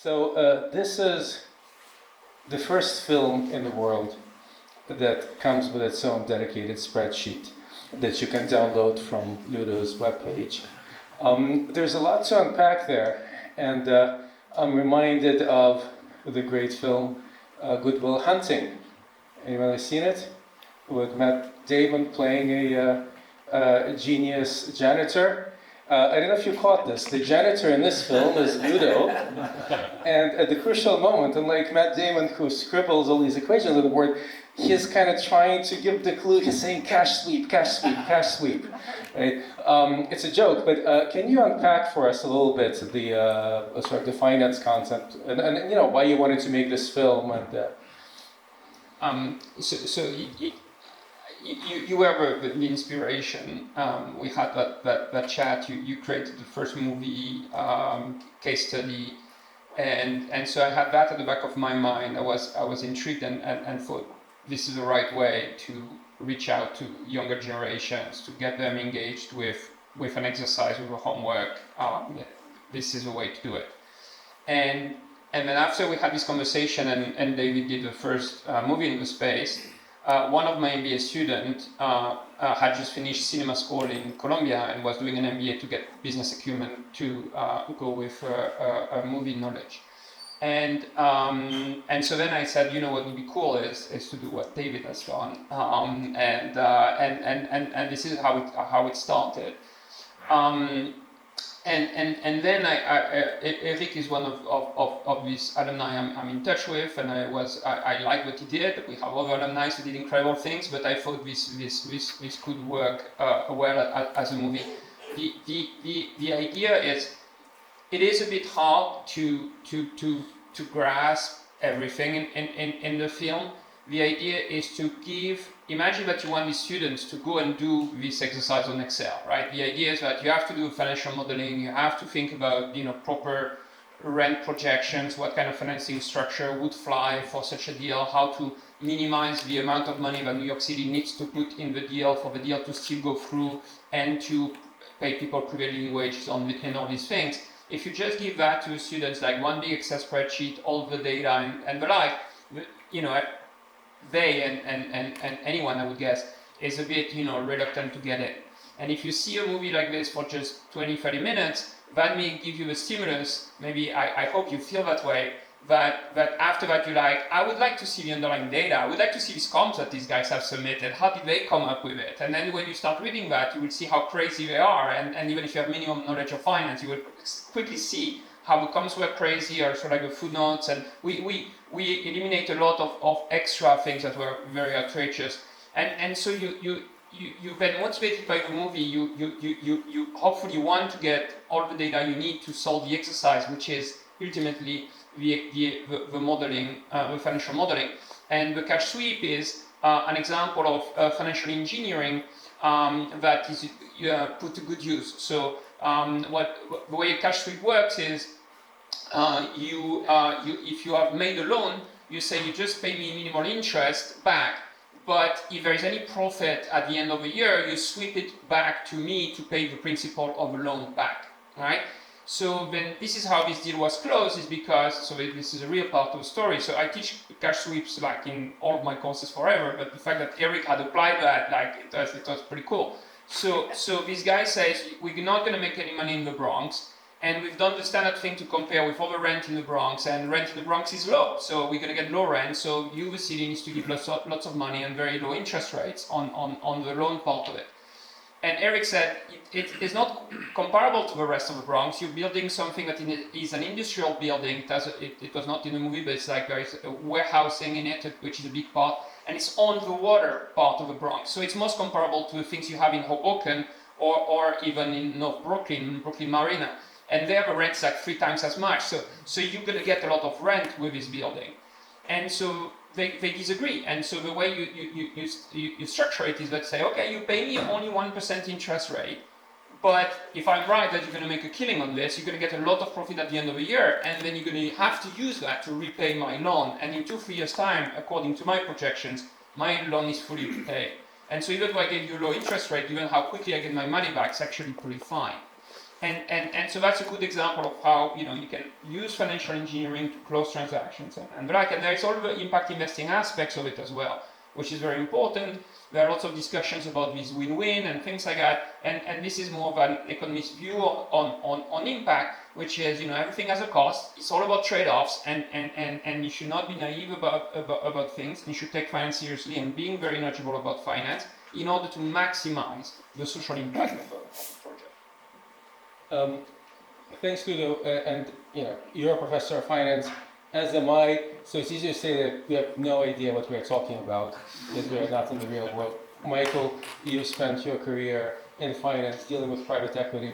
This is the first film in the world that comes with its own dedicated spreadsheet that you can download from Ludo's webpage. There's a lot to unpack there, and I'm reminded of the great film Good Will Hunting. Anyone has seen it? With Matt Damon playing a genius janitor. I don't know if you caught this. The janitor in this film is Ludo, and at the crucial moment, unlike Matt Damon, who scribbles all these equations on the board, he's kind of trying to give the clue. He's saying cash sweep, cash sweep, cash sweep. Right? It's a joke, but can you unpack for us a little bit the sort of the finance concept and you know why you wanted to make this film and. You were the inspiration. We had that chat. You created the first movie case study, and so I had that at the back of my mind. I was intrigued and thought this is the right way to reach out to younger generations, to get them engaged with an exercise, with a homework. This is a way to do it. And then after we had this conversation, and David did the first movie in the space. One of my MBA students had just finished cinema school in Colombia and was doing an MBA to get business acumen to go with a movie knowledge. And so then I said, you know what would be cool is to do what David has done, and this is how it started. And then Eric is one of these alumni I'm in touch with, and I like what he did. We have other alumni who did incredible things, but I thought this could work well as a movie. The idea is, it is a bit hard to grasp everything in the film. The idea is to imagine that you want these students to go and do this exercise on Excel, right? The idea is that you have to do financial modeling, you have to think about, proper rent projections, what kind of financing structure would fly for such a deal, how to minimize the amount of money that New York City needs to put in the deal for the deal to still go through, and to pay people prevailing wages and all these things. If you just give that to students, like one big Excel spreadsheet, all the data and the like, they and anyone, I would guess, is a bit reluctant to get it. And if you see a movie like this for just 20-30 minutes, that may give you a stimulus. Maybe I hope you feel that way, that after that you're like, I would like to see the underlying data, I would like to see these comps that these guys have submitted, how did they come up with it? And then when you start reading that, you will see how crazy they are, and even if you have minimum knowledge of finance, you will quickly see how the comps were crazy, or sort of like the footnotes, and we eliminate a lot of extra things that were very outrageous. And so you then, motivated by the movie, you hopefully want to get all the data you need to solve the exercise, which is ultimately the modeling, the financial modeling. And the cash sweep is an example of financial engineering that is put to good use. So the way a cash sweep works is, if you have made a loan, you say you just pay me minimal interest back, but if there is any profit at the end of the year, you sweep it back to me to pay the principal of the loan back, right? So then this is how this deal was closed, is because, this is a real part of the story. So I teach cash sweeps like in all of my courses forever, but the fact that Eric had applied that, it was pretty cool. So this guy says, we're not going to make any money in the Bronx, and we've done the standard thing to compare with other rent in the Bronx, and rent in the Bronx is low, so we're going to get low rent, so you, the city, needs to give lots of money and very low interest rates on the loan part of it. And Eric said, it is not comparable to the rest of the Bronx. You're building something that is an industrial building. It was not in the movie, but it's like there is a warehousing in it, which is a big part, and it's on the water part of the Bronx. So it's most comparable to the things you have in Hoboken or even in North Brooklyn Marina. And there the rent's like 3 times as much. So you're going to get a lot of rent with this building. And so they disagree. And so the way you structure it is, let's say, okay, you pay me only 1% interest rate, but if I'm right that you're going to make a killing on this, you're going to get a lot of profit at the end of the year, and then you're going to have to use that to repay my loan. And in 2-3 years' time, according to my projections, my loan is fully repaid. And so even though I gave you a low interest rate, given how quickly I get my money back, it's actually pretty fine. And so that's a good example of how you can use financial engineering to close transactions and like, and there is all the impact investing aspects of it as well, which is very important. There are lots of discussions about this win-win and things like that, and this is more of an economist view on impact, which is everything has a cost. It's all about trade-offs, and you should not be naive about things. You should take finance seriously and being very knowledgeable about finance in order to maximize the social impact of a project. Thanks, Ludo, and you're a professor of finance, as am I, so it's easy to say that we have no idea what we're talking about, because we're not in the real world. Michael, you spent your career in finance dealing with private equity.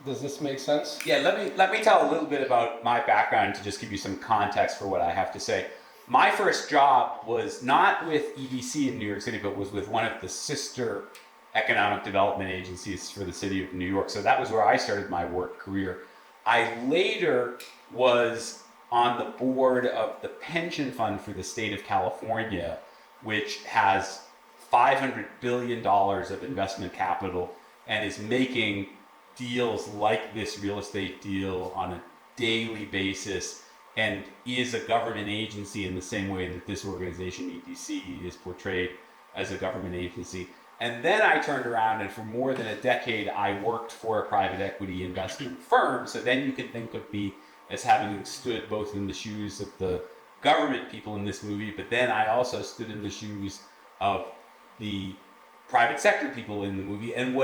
Does this make sense? Yeah, let me tell a little bit about my background to just give you some context for what I have to say. My first job was not with EDC in New York City, but was with one of the sister economic development agencies for the city of New York. So that was where I started my work career. I later was on the board of the pension fund for the state of California, which has $500 billion of investment capital and is making deals like this real estate deal on a daily basis, and is a government agency in the same way that this organization, EDC, is portrayed as a government agency. And then I turned around, and for more than a decade, I worked for a private equity investment firm. So then you can think of me as having stood both in the shoes of the government people in this movie, but then I also stood in the shoes of the private sector people in the movie. And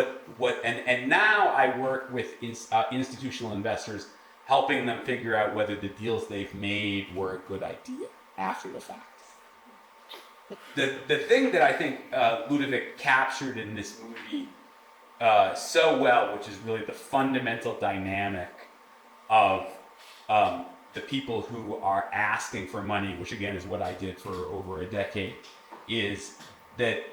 and now I work with institutional investors, helping them figure out whether the deals they've made were a good idea after the fact. The thing that I think Ludovic captured in this movie so well, which is really the fundamental dynamic of the people who are asking for money, which again is what I did for over a decade, is that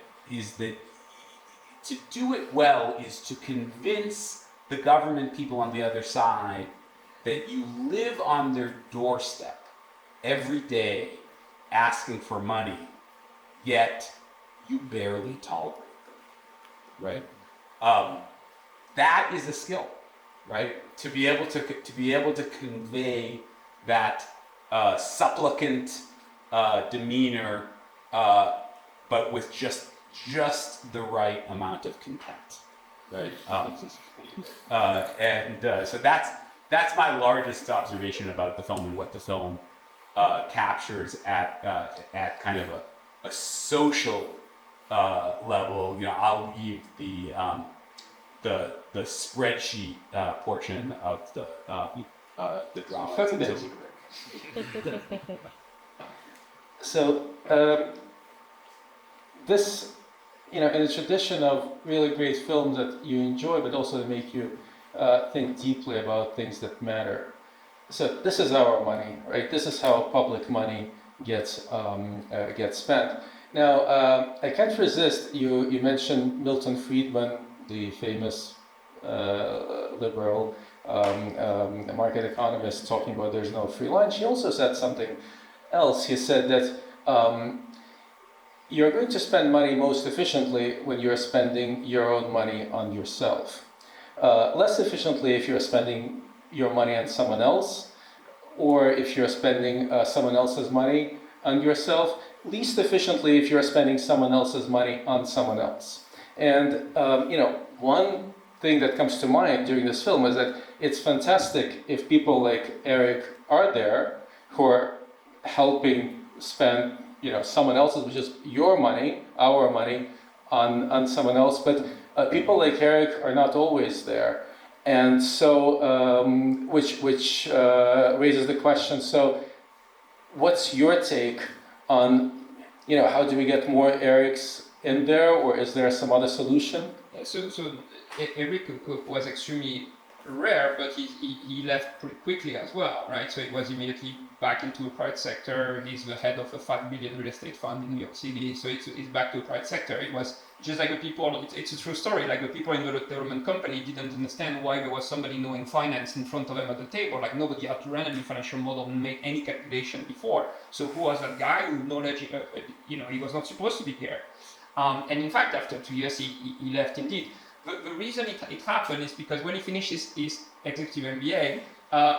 to do it well is to convince the government people on the other side that you live on their doorstep every day asking for money, yet you barely tolerate them, right? That is a skill, right? To be able to convey that supplicant demeanor, but with just the right amount of contempt, right? So that's my largest observation about the film and what the film captures at kind of a social level. I'll leave the spreadsheet portion of the drama. So this, in a tradition of really great films that you enjoy, but also that make you think deeply about things that matter. So this is our money, right? This is how public money gets spent. Now, I can't resist. You mentioned Milton Friedman, the famous liberal market economist, talking about there's no free lunch. He also said something else. He said that you're going to spend money most efficiently when you're spending your own money on yourself. Less efficiently if you're spending your money on someone else, or if you're spending someone else's money on yourself. Least efficiently if you're spending someone else's money on someone else. And one thing that comes to mind during this film is that it's fantastic if people like Eric are there who are helping spend someone else's, which is your money, our money, on someone else. But people like Eric are not always there, and so which raises the question. So, what's your take on how do we get more Erics in there, or is there some other solution? So Eric was extremely rare, but he left pretty quickly as well, right? So he was immediately back into the private sector. He's the head of a $5 billion real estate fund in New York City. So it's back to the private sector. It was just like the people, it's a true story, like the people in the development company didn't understand why there was somebody knowing finance in front of them at the table. Like nobody had to run any financial model and make any calculation before. So who was that guy with knowledge? He was not supposed to be here. And in fact, after 2 years, he left indeed. the reason it happened is because when he finished his executive MBA,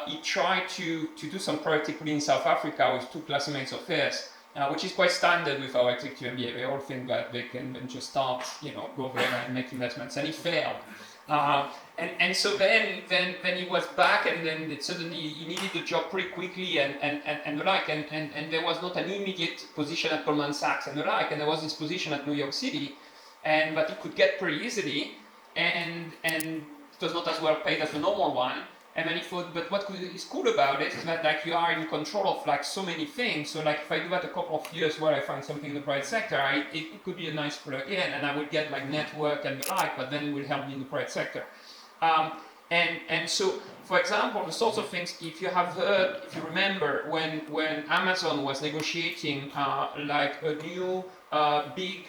he tried to do some project equity in South Africa with 2 classmates of his, which is quite standard with our executive MBA. They all think that they can just start, go there and make investments, and he failed. And so then he was back, and then suddenly he needed the job pretty quickly, and the like, and there was not an immediate position at Goldman Sachs and the like, and there was this position at New York City, but he could get pretty easily, and it was not as well paid as the normal one. And then he thought, but what is cool about it is that like you are in control of like so many things. So like if I do that a couple of years where I find something in the private sector, it could be a nice plug-in, and I would get like network and the like, but then it will help me in the private sector. And so, for example, the sorts of things, if you have heard, if you remember, when Amazon was negotiating like a new big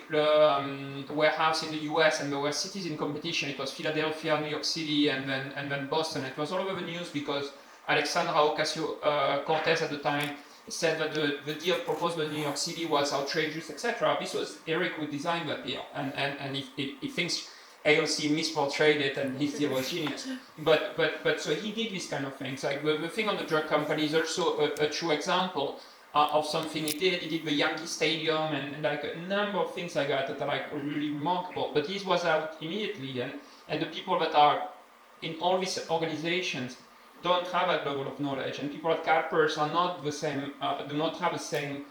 warehouse in the US, and there were cities in competition. It was Philadelphia, New York City, and then Boston. It was all over the news because Alexandra Ocasio-Cortez at the time said that the deal proposed by New York City was outrageous, etc. This was Eric who designed that deal, and he thinks AOC misportrayed it, and his deal was genius. But so he did these kind of things. Like the thing on the drug company is also a true example of something he did. He did the Yankee Stadium and like a number of things like that are like really remarkable. But this was out immediately, and the people that are in all these organizations don't have that level of knowledge, and people at CalPERS are not the same, do not have the same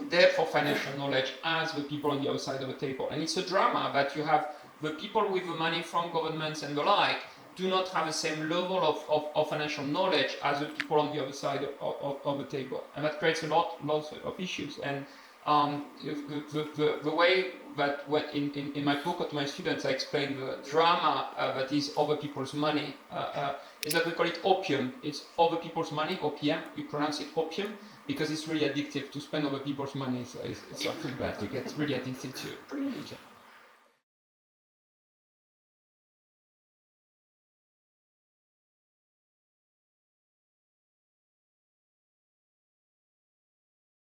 depth of financial knowledge as the people on the other side of the table. And it's a drama that you have the people with the money from governments and the like do not have the same level of financial knowledge as the people on the other side of the table, and that creates lots of issues. And the way that in my book to my students I explain the drama that is other people's money is that we call it opium. It's other people's money, OPM. We pronounce it opium because it's really addictive to spend other people's money. So it's something that you get really addicted to.